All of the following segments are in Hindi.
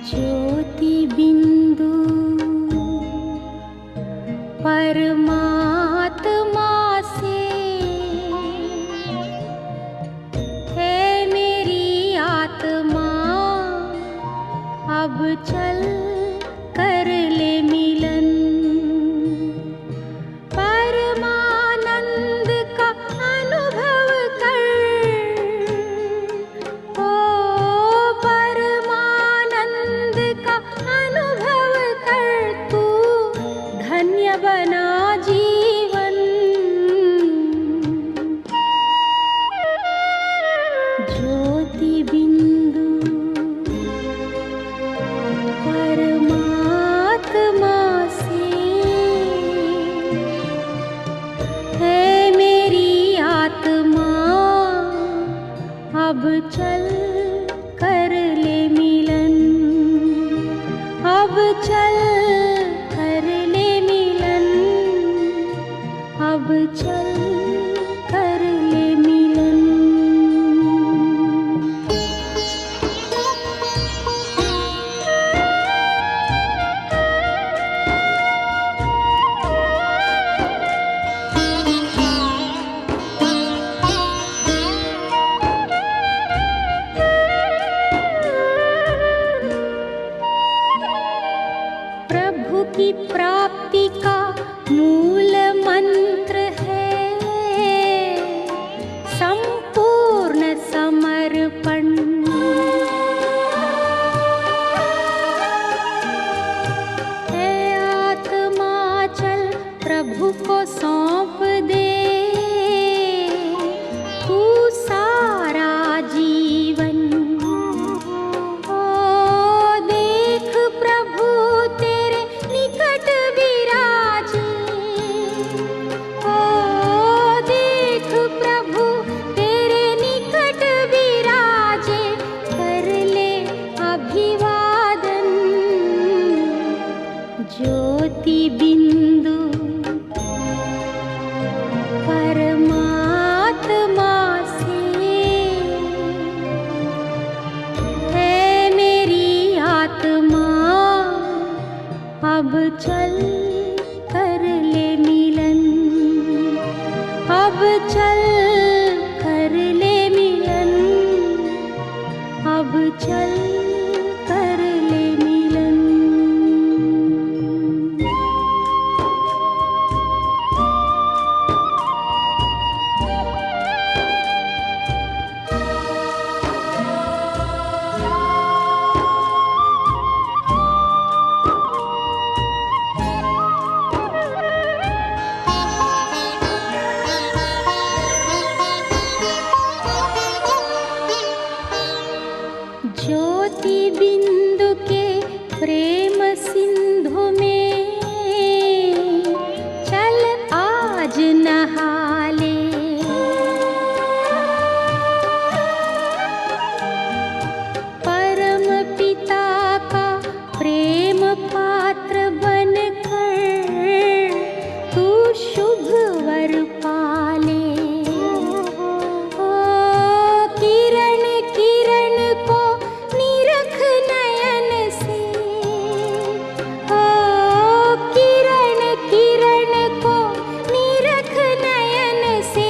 ज्योति बिंदु परमात्मा से है मेरी आत्मा, अब चल कर ले मिलन। परमानंद का अनुभव कर, ओ परमानंद का अनुभव कर, तू धन्य बना जीवन। ज्योति बिंदु परमात्मा से है मेरी आत्मा, अब चल कर ले मिलन। अब चल कर ले मिलन, अब चल कर ले मिलन। प्रभु की प्राप्ति का मूल मंत्र है संपूर्ण समर्पण। है आत्मा चल प्रभु को सौंप दे, तू सारा जीवन। ओ देख प्रभु तेरे निकट विराजे, ओ देख प्रभु तेरे निकट विराजे, कर ले अभिवादन। ज्योति बिंदु परमात्मा से है मेरी आत्मा, अब चल कर ले मिलन। अब चल कर ले मिलन, अब चल कर ले मिलन। ज्योति बिंदु के प्रेम सिंधु में चल आज नहा ले। परम पिता का प्रेम पात्र बनकर तू शुभ वर पाले। ओ किरण किरण को निरख नयन से, ओ किरण किरण को निरख नयन से,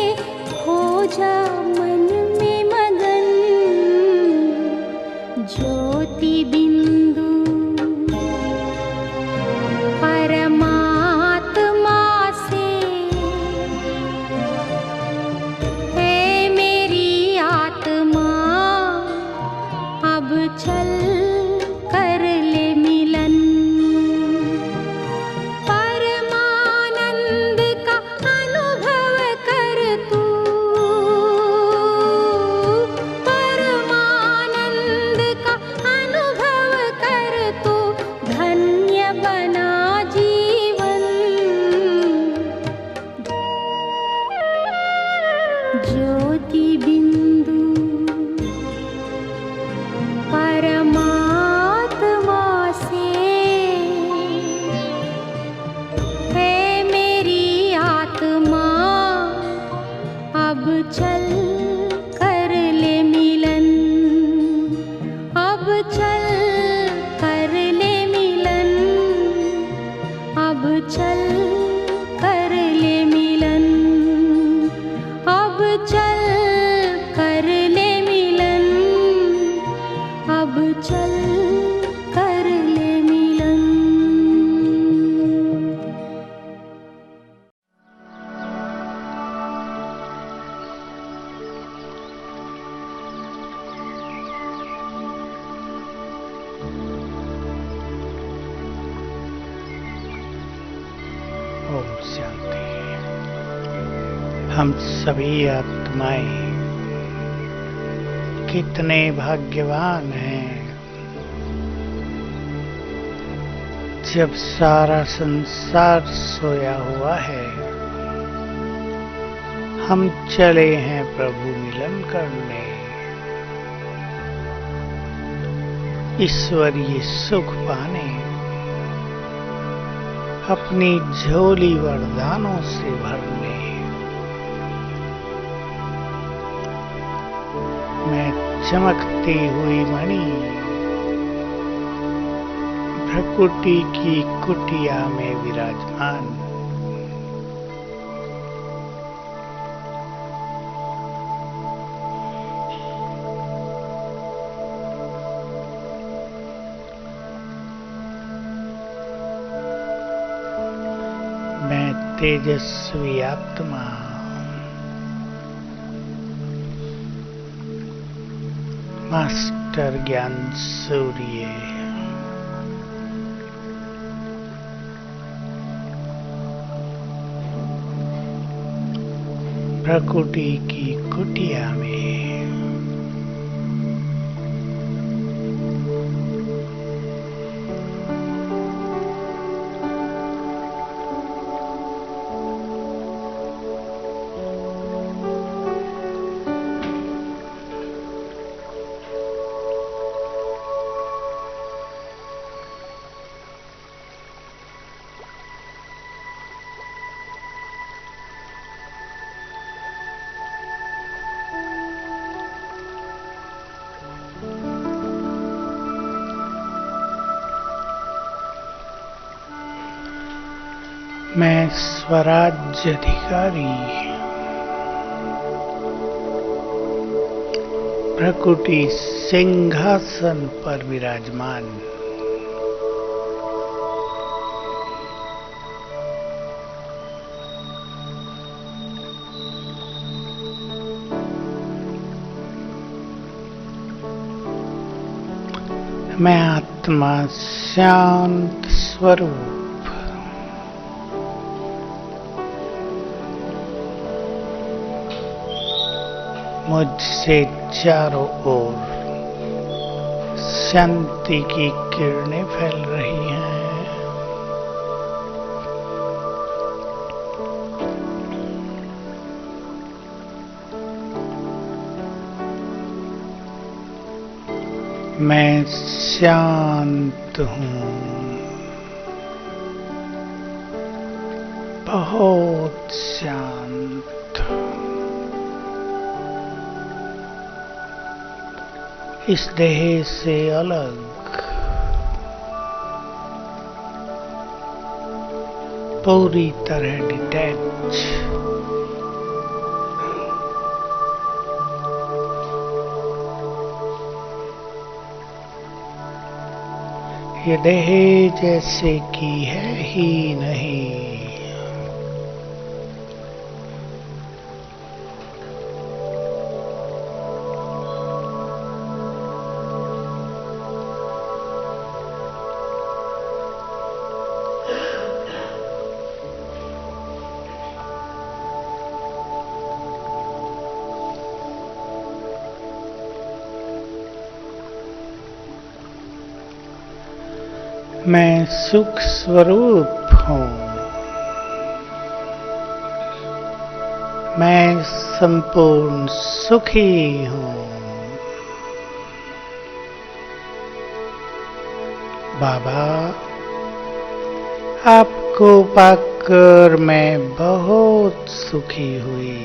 हो जा मन में मगन। ज्योति बिंदु परमात्मा से है मेरी आत्मा, अब चल कर ले मिलन। परमानंद का अनुभव कर तू, परमानंद का अनुभव कर तू, धन्य बना जीवन। ज्योति बिंदु परमात्मा अब चल कर ले मिलन। ओम शांति। हम सभी आत्माएं कितने भाग्यवान हैं जब सारा संसार सोया हुआ है, हम चले हैं प्रभु मिलन करने। ईश्वरीय सुख पाने, अपनी झोली वरदानों से भरने। मैं चमकती हुई मणि भ्रकुटी की कुटिया में विराजमान। मैं तेजस्वी आत्मा मास्टर ज्ञान सूर्य प्रकृति की कुटिया में मैं स्वराज्य अधिकारी प्रकृति सिंहासन पर विराजमान। मैं आत्मा शांत स्वरूप मुझसे चारों ओर शांति की किरणें फैल रही हैं। मैं शांत हूँ, बहुत शांत। इस देह से अलग, पूरी तरह डिटैच। ये देह जैसे कि है ही नहीं। मैं सुख स्वरूप हूँ। मैं संपूर्ण सुखी हूँ। बाबा, आपको पाकर मैं बहुत सुखी हुई।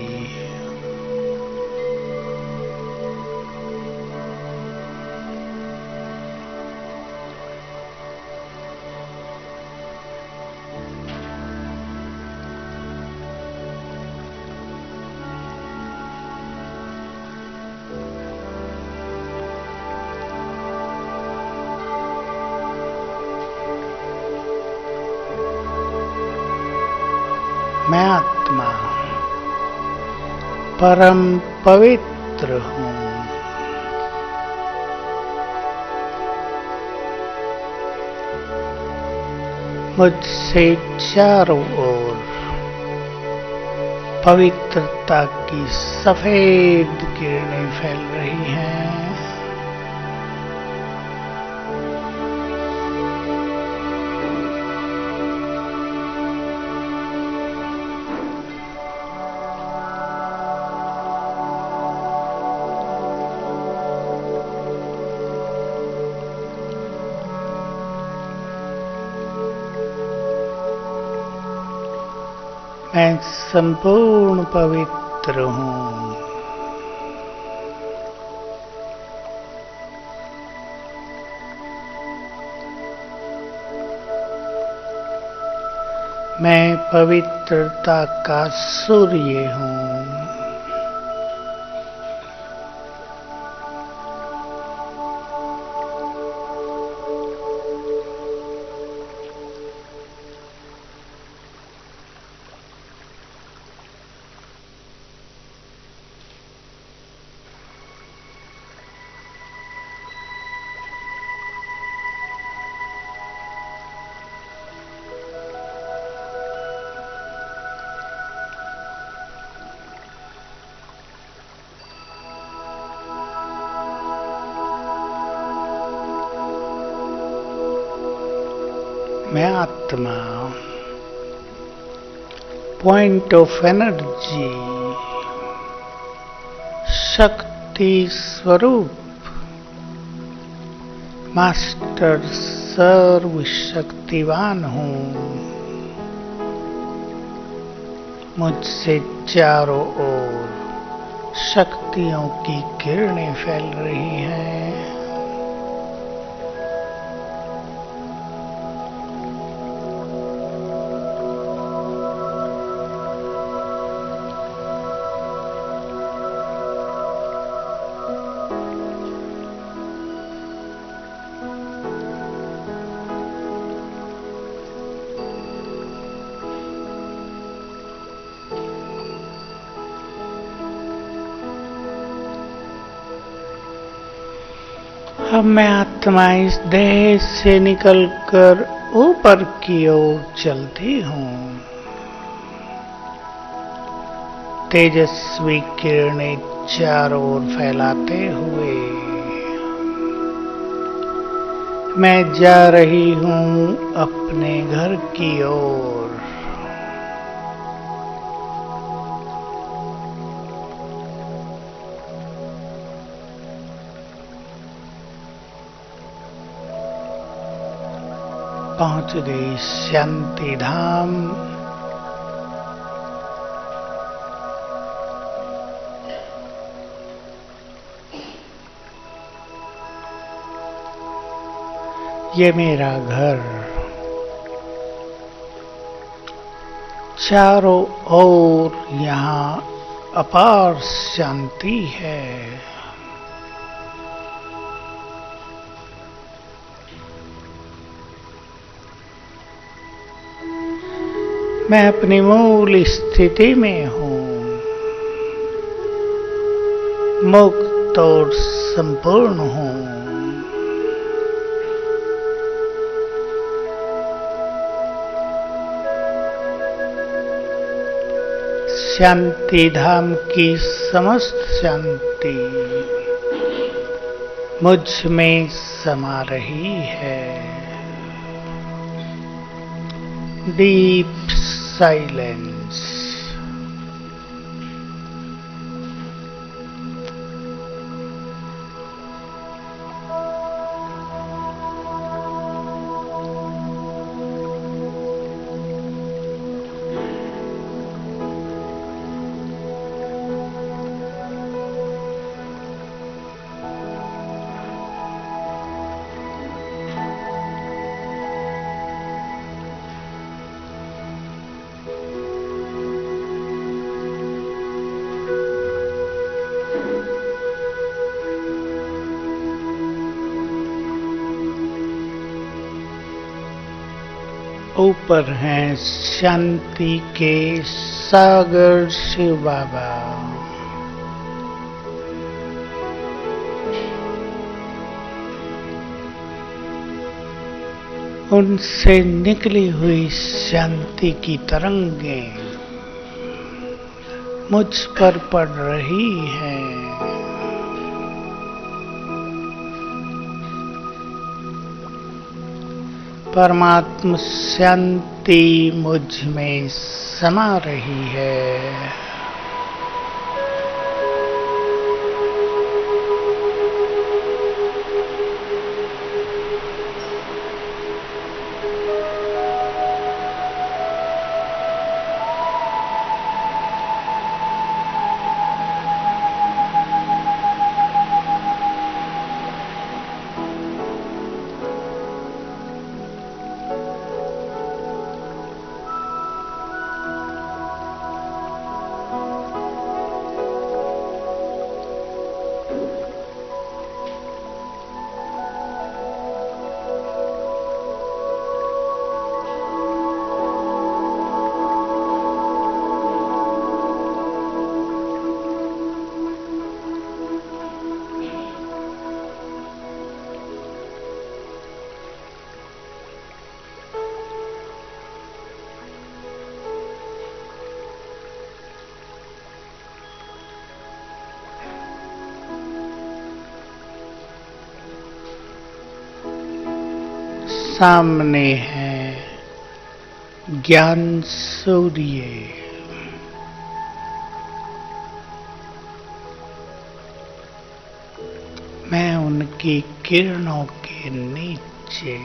मैं आत्मा परम पवित्र हूँ। मुझसे चारों ओर पवित्रता की सफेद किरणें फैल रही हैं। मैं संपूर्ण पवित्र हूँ। मैं पवित्रता का सूर्य हूँ। मैं आत्मा पॉइंट ऑफ एनर्जी शक्ति स्वरूप मास्टर सर्वशक्तिवान हूँ। मुझसे चारों ओर शक्तियों की किरणें फैल रही हैं। अब मैं आत्मा इस देह से निकलकर ऊपर की ओर चलती हूँ। तेजस्वी किरणें चारों ओर फैलाते हुए मैं जा रही हूँ अपने घर की ओर। पहुंच गई शांति धाम। ये मेरा घर चारों ओर यहाँ अपार शांति है। मैं अपनी मूल स्थिति में हूँ, मुक्त और संपूर्ण हूँ। शांति धाम की समस्त शांति मुझ में समा रही है। Deep silence. ऊपर हैं शांति के सागर शिव बाबा। उनसे निकली हुई शांति की तरंगें मुझ पर पड़ रही हैं। परमात्म शांति मुझ में समा रही है। सामने है ज्ञान सूर्य। मैं उनकी किरणों के नीचे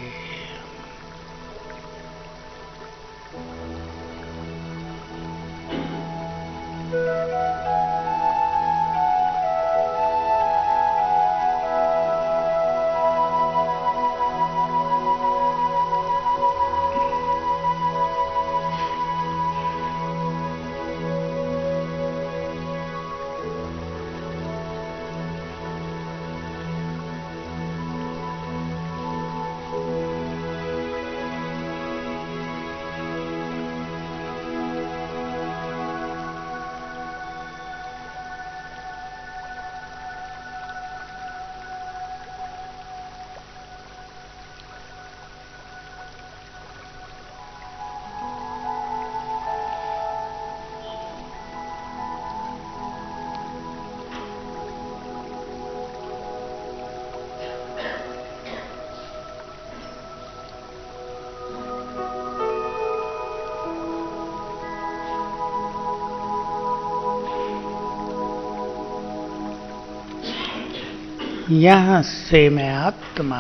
यहाँ से मैं आत्मा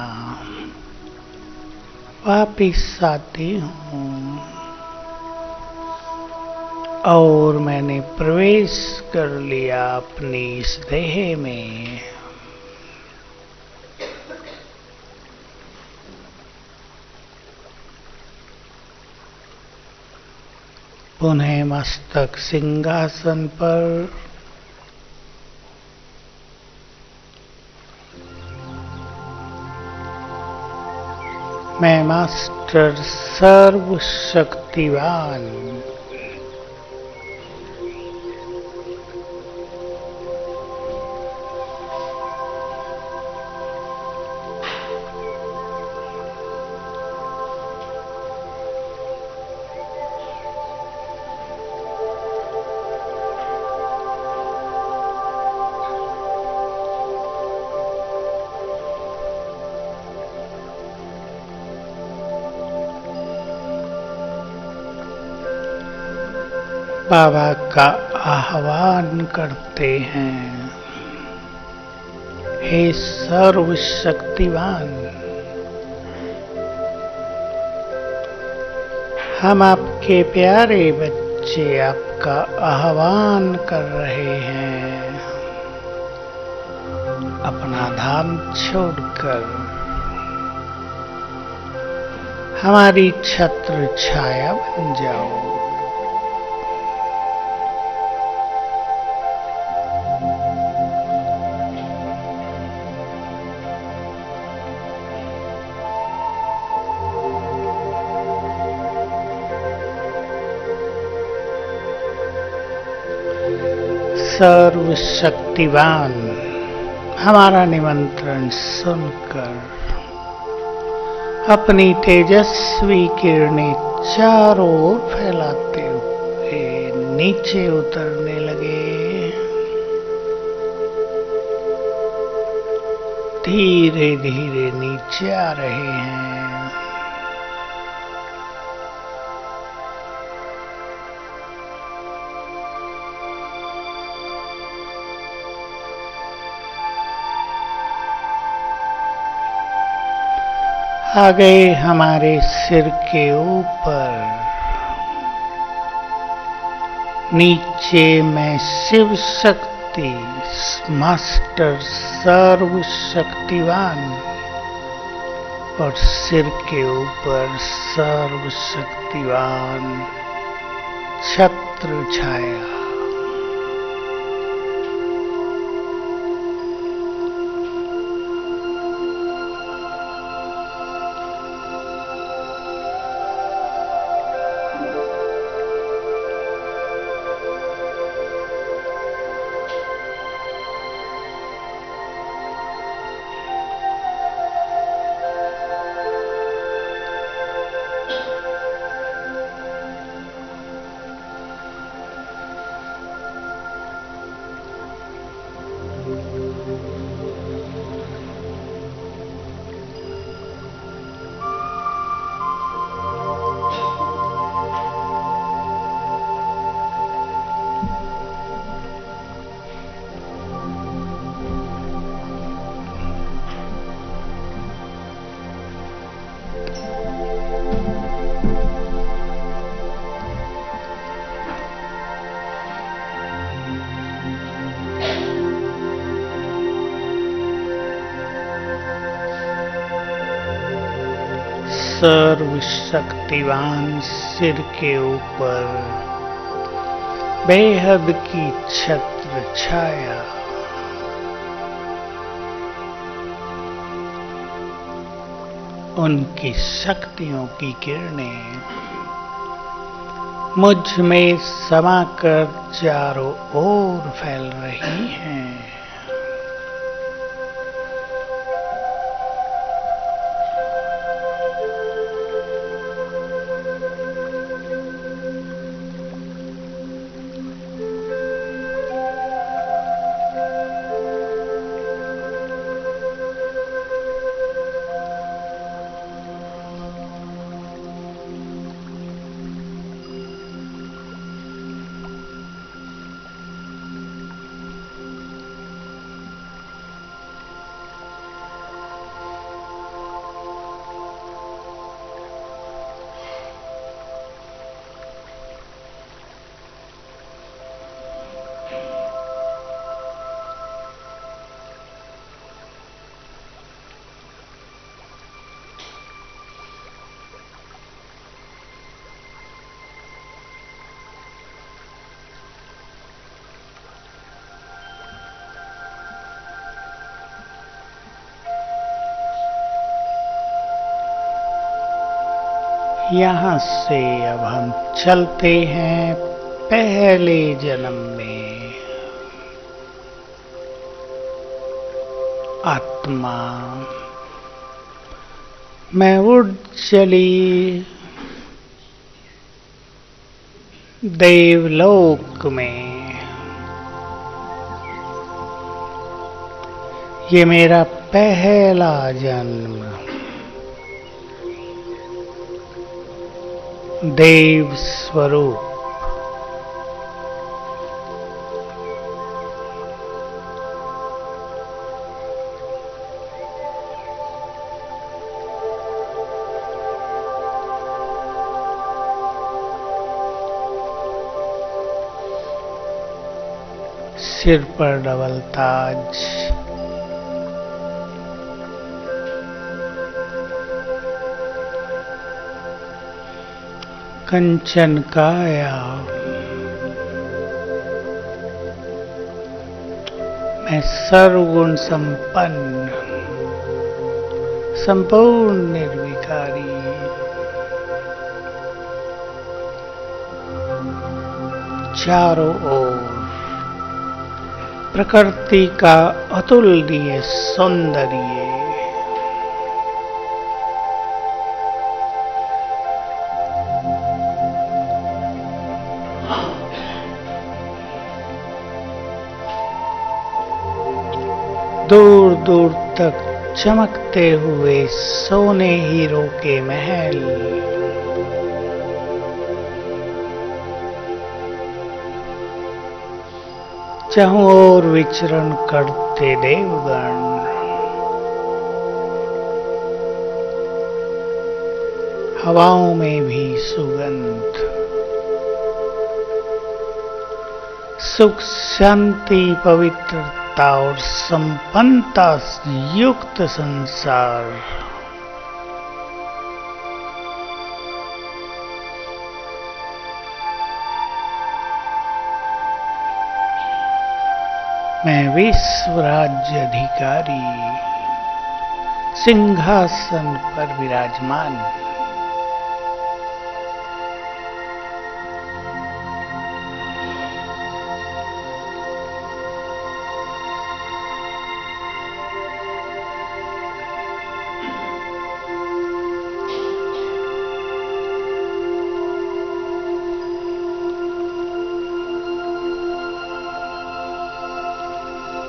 वापिस आती हूँ और मैंने प्रवेश कर लिया अपनी इस देह में। पुनः मस्तक सिंहासन पर मैं मास्टर सर्वशक्तिवान बाबा का आह्वान करते हैं। हे सर्वशक्तिवान, हम आपके प्यारे बच्चे आपका आह्वान कर रहे हैं। अपना धाम छोड़कर हमारी छत्र छाया बन जाओ। सर्वशक्तिवान हमारा निमंत्रण सुनकर अपनी तेजस्वी किरणें चारों ओर फैलाते हुए नीचे उतरने लगे। धीरे धीरे नीचे आ रहे हैं। आ गए हमारे सिर के ऊपर। नीचे मैं शिव शक्ति मास्टर सर्वशक्तिवान और सिर के ऊपर सर्वशक्तिवान छत्र छाया। सर्वशक्तिवान सिर के ऊपर बेहद की छत्र छाया। उनकी शक्तियों की किरणें मुझ में समाकर चारों ओर फैल रही हैं। यहाँ से अब हम चलते हैं पहले जन्म में। आत्मा मैं उड़ चली देवलोक में। ये मेरा पहला जन्म देव स्वरूप। सिर पर डबल ताज, कंचन काया, मैं सर्वगुण संपन्न संपूर्ण निर्विकारी चारों ओर प्रकृति का अतुलनीय सौंदर्य, दूर दूर तक चमकते हुए सोने हीरो के महल, चारों ओर विचरण करते देवगण, हवाओं में भी सुगंध, सुख शांति पवित्रता और संपन्नता युक्त संसार, मैं विश्व राज्य अधिकारी सिंहासन पर विराजमान,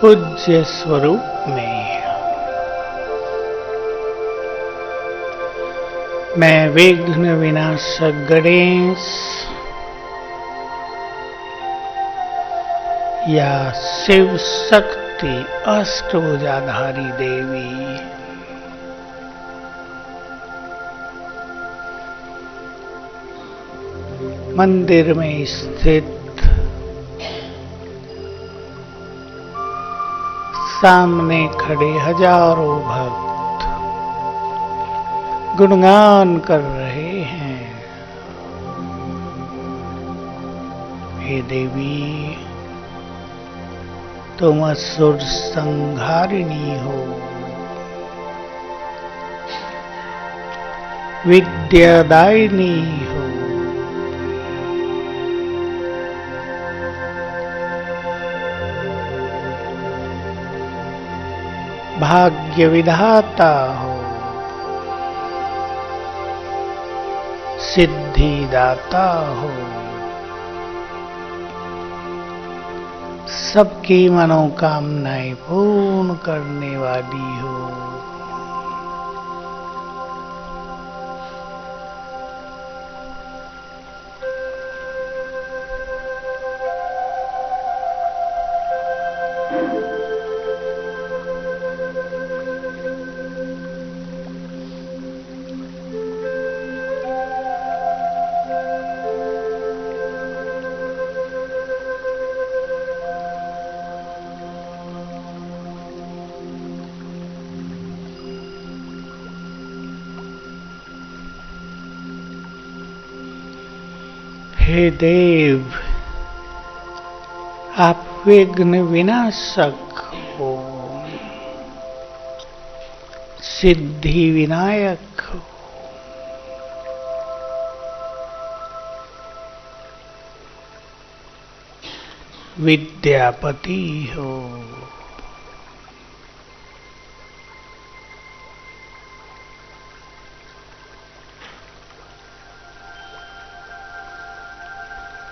पूज्य स्वरूप में मैं विघ्न विनाशक गणेश या शिव शक्ति अष्टभुजाधारी देवी मंदिर में स्थित सामने खड़े हजारों भक्त गुणगान कर रहे हैं। हे देवी, तुम असुर संहारिणी हो, विद्यादायिनी हो, भाग्य विधाता हो, सिद्धिदाता हो, सबकी मनोकामनाएं पूर्ण करने वाली हो। हे देव, आप विघ्न विनाशक हो, सिद्धि विनायक हो, विद्यापति हो,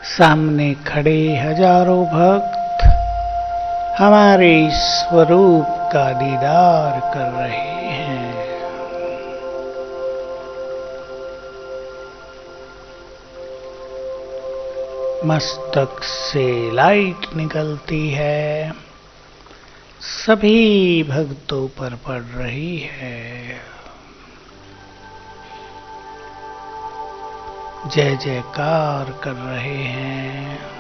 सामने खड़े हजारों भक्त हमारे स्वरूप का दीदार कर रहे हैं। मस्तक से लाइट निकलती है, सभी भक्तों पर पड़ रही है। जय जयकार कर रहे हैं।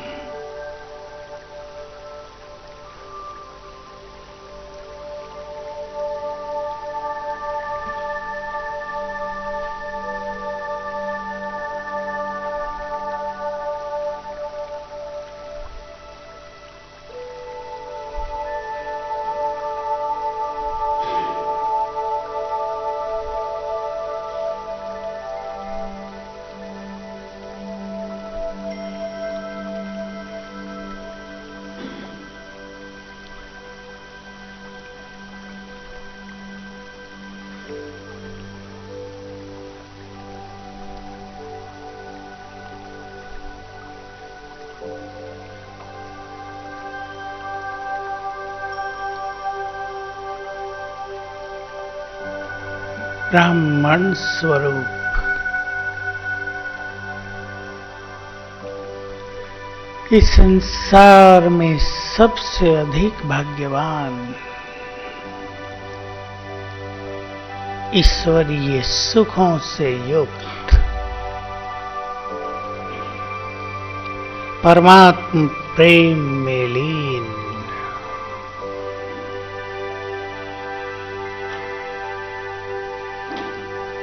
ब्राह्मण स्वरूप। इस संसार में सबसे अधिक भाग्यवान ईश्वरीय सुखों से युक्त परमात्म प्रेम में लीन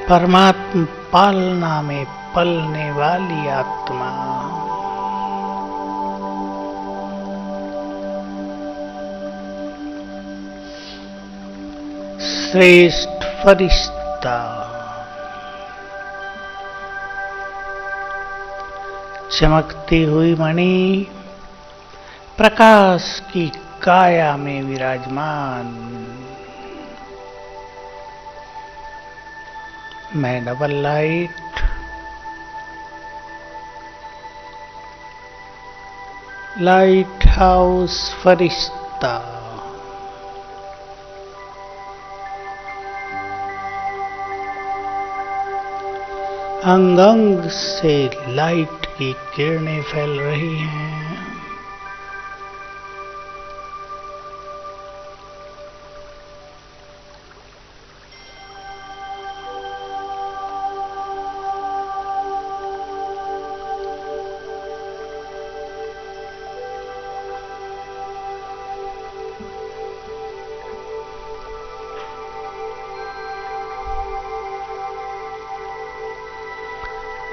परमात्म पालना में पलने वाली आत्मा श्रेष्ठ फरिश्ता चमकती हुई मणि प्रकाश की काया में विराजमान मैं डबल लाइट हाउस फरिश्ता अंग अंग से लाइट की किरणें फैल रही हैं।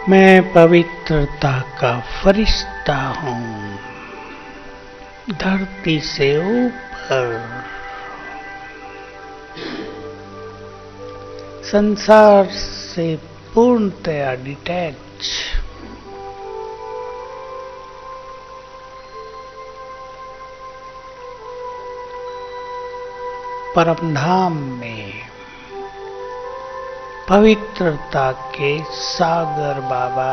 मैं पवित्रता का फरिश्ता हूँ धरती से ऊपर संसार से पूर्णतया डिटैच परमधाम में पवित्रता के सागर बाबा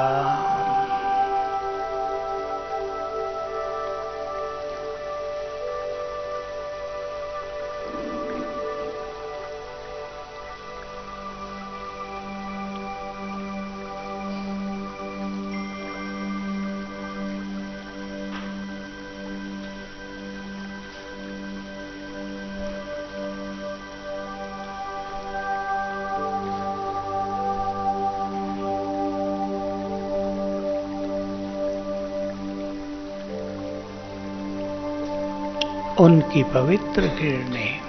उनकी पवित्र किरणें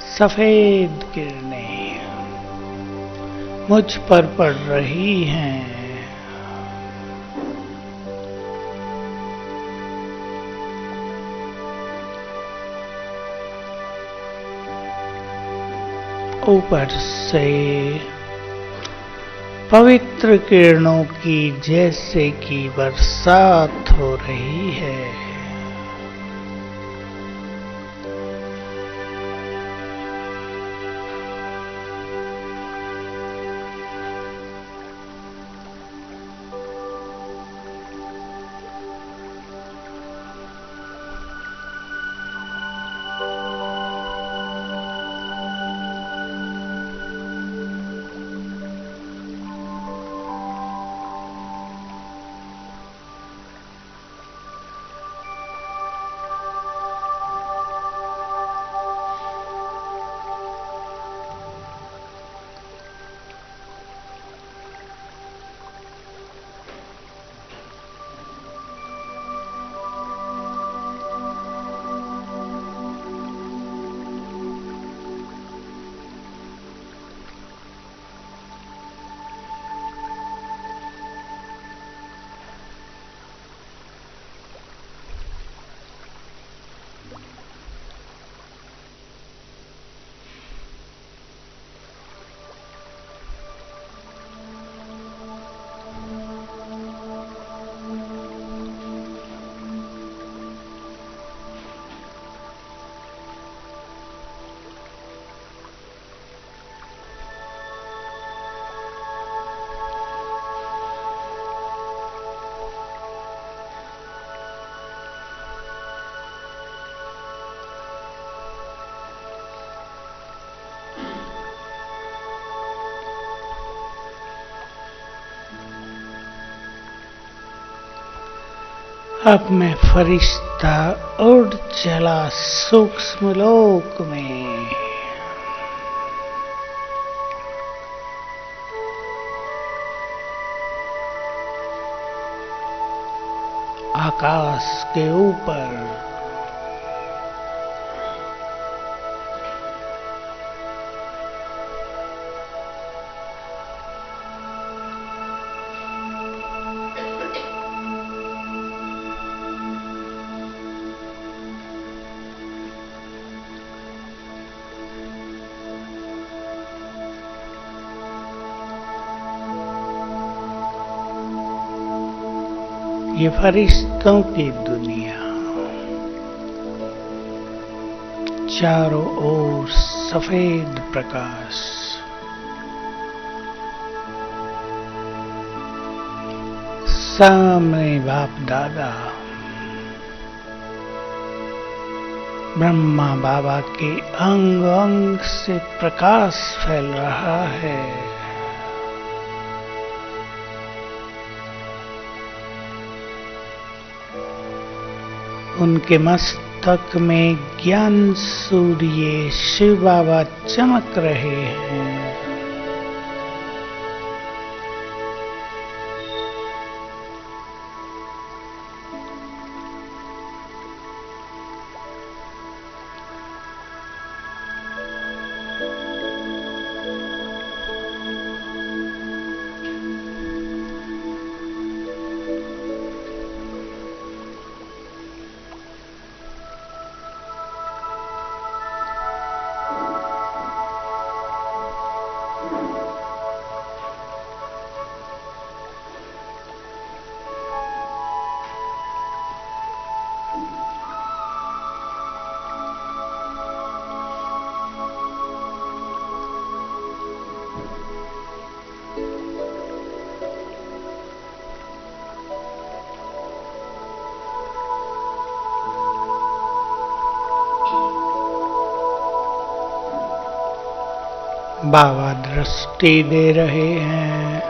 सफेद किरणें मुझ पर पड़ रही हैं। ऊपर से पवित्र किरणों की जैसे कि बरसात हो रही है। अब मैं फरिश्ता उड़ चला सूक्ष्म लोक में। आकाश के ऊपर ये फरिश्तों की दुनिया, चारों ओर सफेद प्रकाश, सामने बाप दादा ब्रह्मा बाबा के अंग अंग से प्रकाश फैल रहा है। उनके मस्तक में ज्ञान सूर्य शिव बाबा चमक रहे हैं। बाबा दृष्टि दे रहे हैं।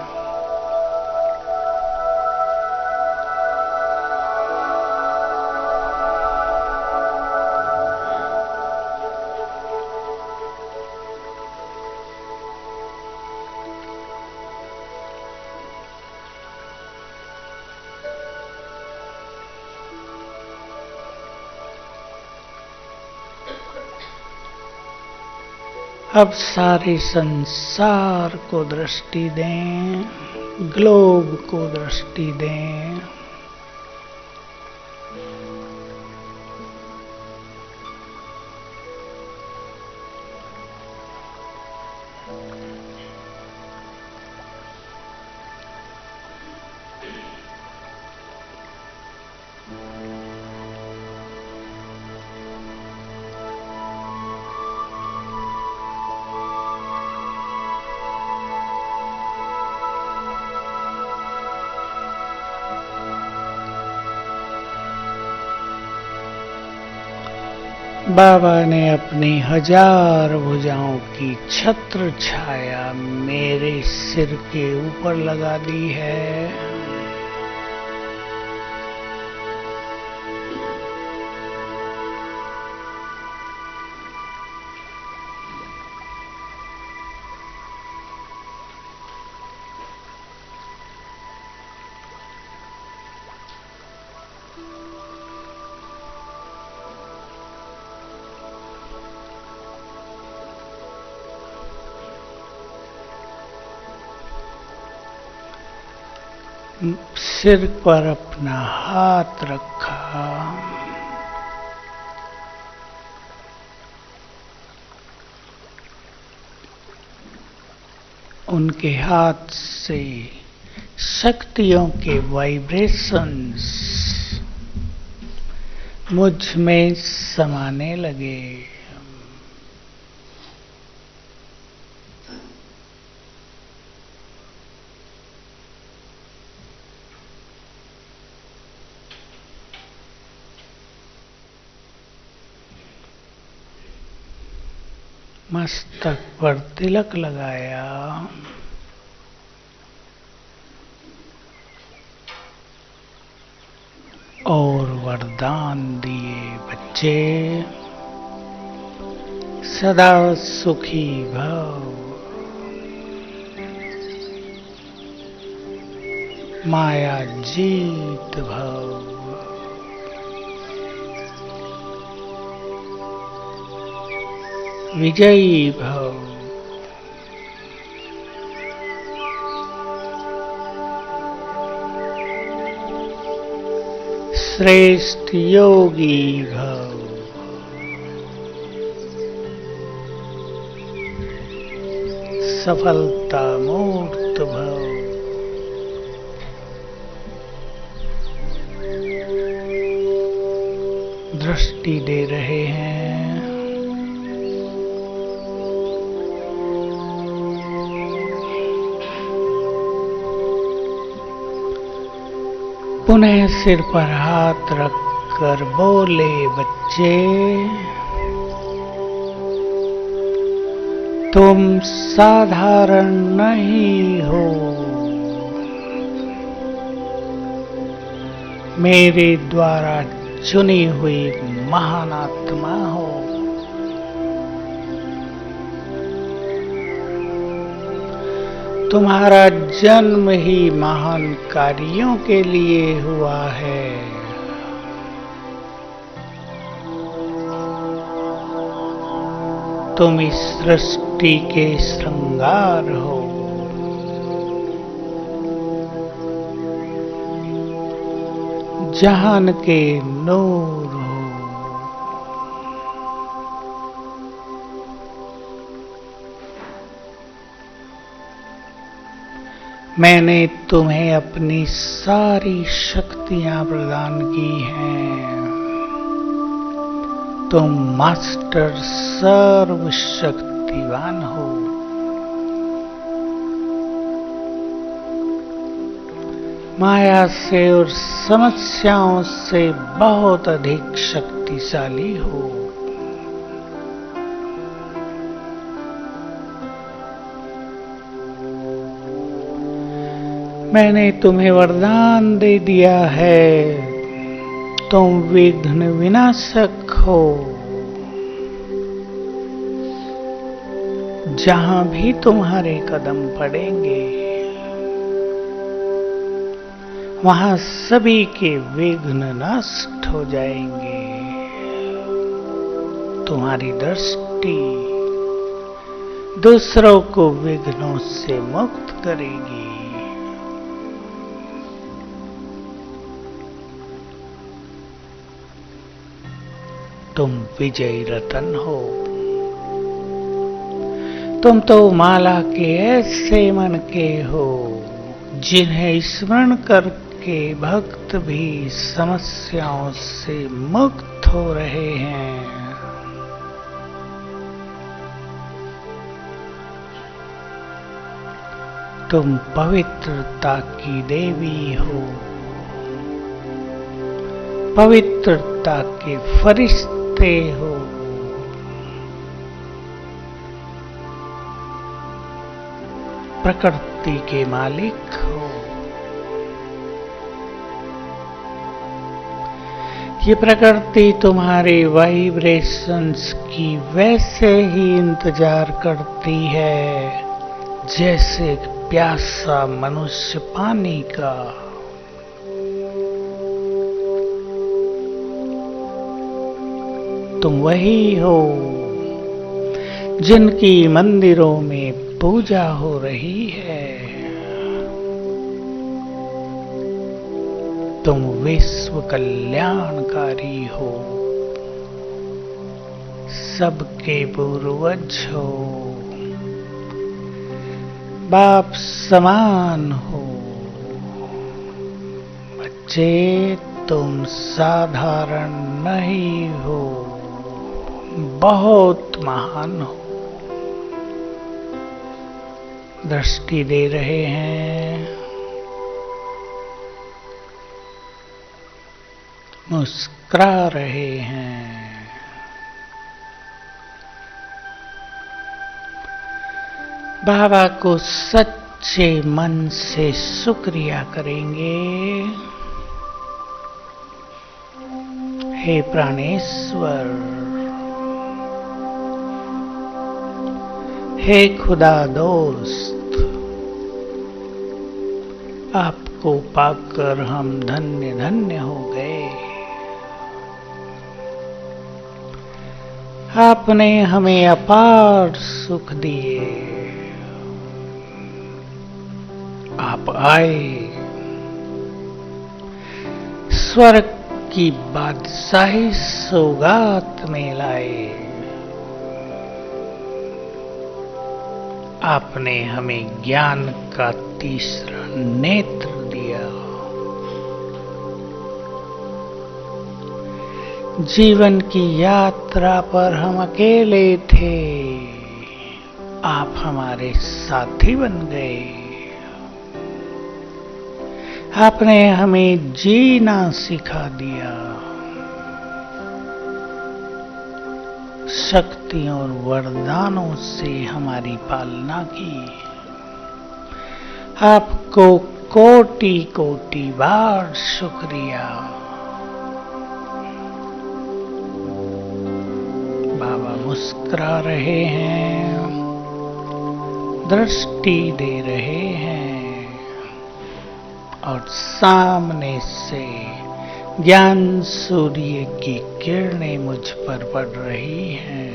अब सारे संसार को दृष्टि दें, ग्लोब को दृष्टि दें। बाबा ने अपनी 1000 भुजाओं की छत्र छाया मेरे सिर के ऊपर लगा दी है। सिर पर अपना हाथ रखा, उनके हाथ से शक्तियों के वाइब्रेशंस मुझ में समाने लगे। मस्तक पर तिलक लगाया, और वरदान दिए, बच्चे सदा सुखी भव, माया जीत भव, विजयी भव, श्रेष्ठ योगी भव, सफलता मूर्त भव, दृष्टि दे रहे हैं। पुनः सिर पर हाथ रखकर बोले, बच्चे तुम साधारण नहीं हो, मेरे द्वारा चुनी हुई महान आत्मा हो। तुम्हारा जन्म ही महान कार्यों के लिए हुआ है। तुम इस सृष्टि के श्रृंगार हो। जहान के नूर हो। मैंने तुम्हें अपनी सारी शक्तियां प्रदान की हैं। तुम मास्टर सर्वशक्तिवान हो। माया से और समस्याओं से बहुत अधिक शक्तिशाली हो। मैंने तुम्हें वरदान दे दिया है। तुम विघ्न विनाशक हो। जहां भी तुम्हारे कदम पड़ेंगे वहां सभी के विघ्न नष्ट हो जाएंगे। तुम्हारी दृष्टि दूसरों को विघ्नों से मुक्त करेगी। तुम विजयी रतन हो। तुम तो माला के ऐसे मन के हो जिन्हें स्मरण करके भक्त भी समस्याओं से मुक्त हो रहे हैं। तुम पवित्रता की देवी हो। पवित्रता के फरिश्ते हो। प्रकृति के मालिक हो। ये प्रकृति तुम्हारे वाइब्रेशंस की वैसे ही इंतजार करती है जैसे एक प्यासा मनुष्य पानी का। तुम वही हो जिनकी मंदिरों में पूजा हो रही है। तुम विश्व कल्याणकारी हो। सबके पूर्वज हो। बाप समान हो। बच्चे तुम साधारण नहीं हो, बहुत महान हो। दृष्टि दे रहे हैं। मुस्कुरा रहे हैं। बाबा को सच्चे मन से शुक्रिया करेंगे। हे प्राणेश्वर, हे खुदा दोस्त, आपको पाकर हम धन्य धन्य हो गए। आपने हमें अपार सुख दिए। आप आए, स्वर्ग की बादशाही सौगात में लाए। आपने हमें ज्ञान का तीसरा नेत्र दिया। जीवन की यात्रा पर हम अकेले थे, आप हमारे साथी बन गए। आपने हमें जीना सिखा दिया। शक्तियों और वरदानों से हमारी पालना की। आपको कोटि कोटि बार शुक्रिया। बाबा मुस्कुरा रहे हैं, दृष्टि दे रहे हैं और सामने से ज्ञान सूर्य की किरणें मुझ पर पड़ रही हैं।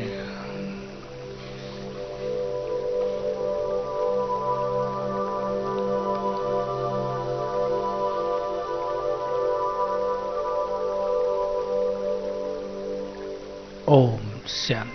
ओम शांति।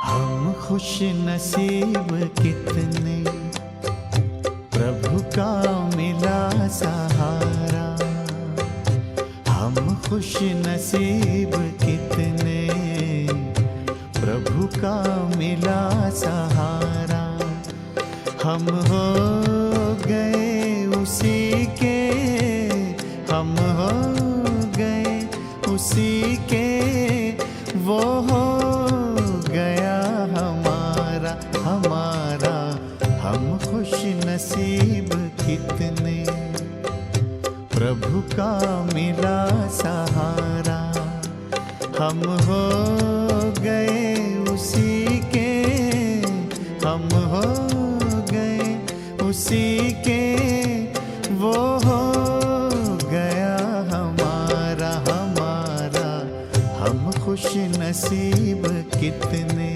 हम खुश नसीब कितने, प्रभु का मिला सहारा। हम खुश नसीब कितने, प्रभु का मिला सहारा। हम हो गए उसी के, हम हो गए उसी के, वो हो गया हमारा हमारा। हम खुश नसीब कितने, प्रभु का मिला सहारा। हम हो गए उसी के, हम हो गए उसी के, वो हो गया हमारा हमारा। हम खुश नसीब कितने,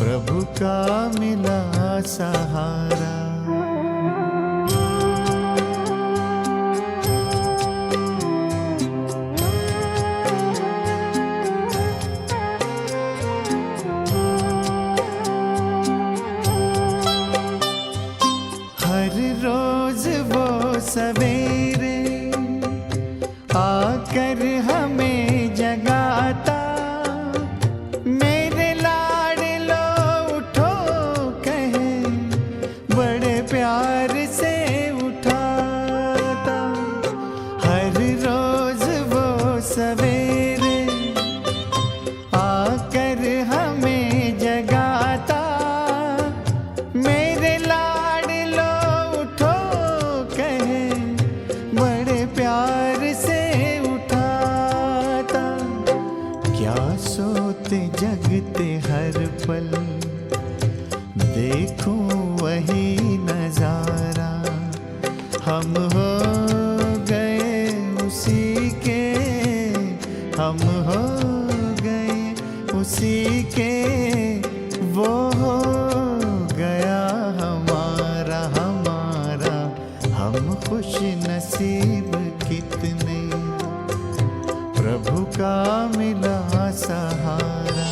प्रभु का मिला सहारा। हर रोज वो सवेरे आकर हमें जगाता। मेरे लाडलो उठो कहे, बड़े प्यार से उठाता। हर रोज वो सवेरे आकर हमें जगाता। मेरे लाडलो उठो कहे, बड़े प्यार से उठाता। क्या सोते जगते हर पल, देखूं वही नजारा। हम हो गए उसी के, हम हो गए उसी के, वो हो गया हमारा हमारा। हम खुश नसीब कितने, प्रभु का मिला सहारा।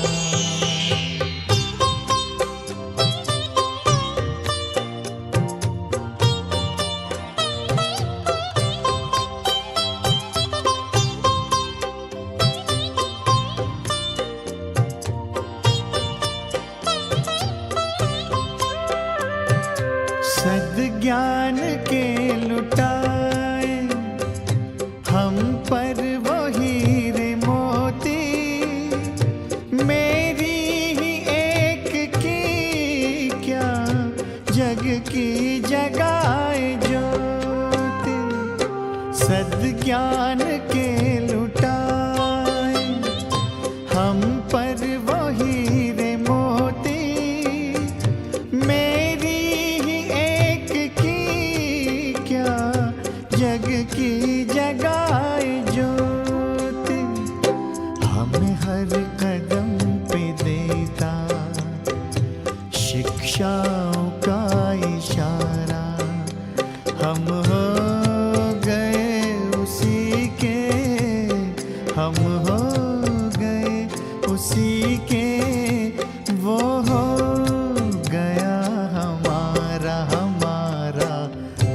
ज्ञान के लुटाए, हम पर वो हीरे मोती मेरी ही एक की क्या जग की जगाए ज्योति। हमें हर कदम पे देता शिक्षाओं का इशारा, हम हो गए उसी के, हम हो गए उसी के, वो हो गया हमारा हमारा।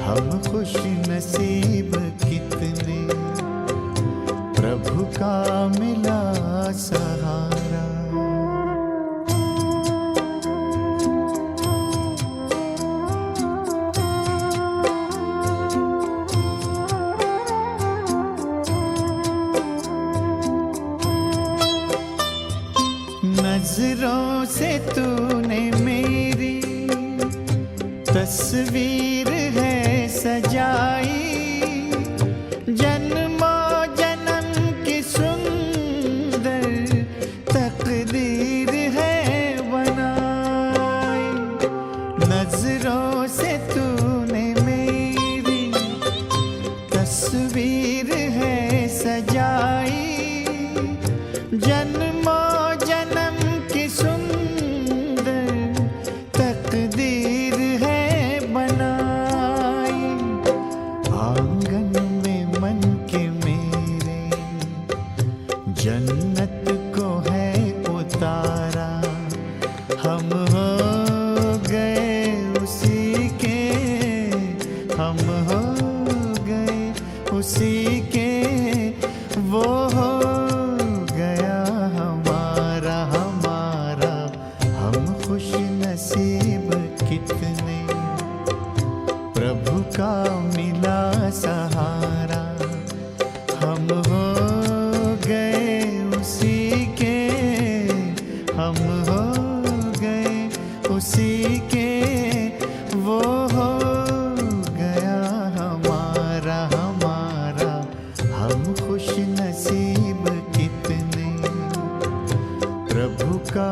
हम खुश नसीब कितने, प्रभु का मिला सहारा। नजरों से तूने मेरी तस्वीर है सजाई, जन्मों जन्म की सुंदर तकदीर है बनाई। नजरों से तूने मेरी तस्वीर है सजाई, जन्मों जन्म की सुंदर तकदीर है बनाई। आंगन में मन के मेरे जन्नत को है उतारा, हम हो गए उसी के, हम हो गए उसी के, वो हो गया हमारा हमारा। हम खुश नसीब कितने, प्रभु का मिला सहारा। हम हो गए उसी के, हम हो गए उसी के, वो हो गया हमारा हमारा। हम खुश नसीब कितने, प्रभु का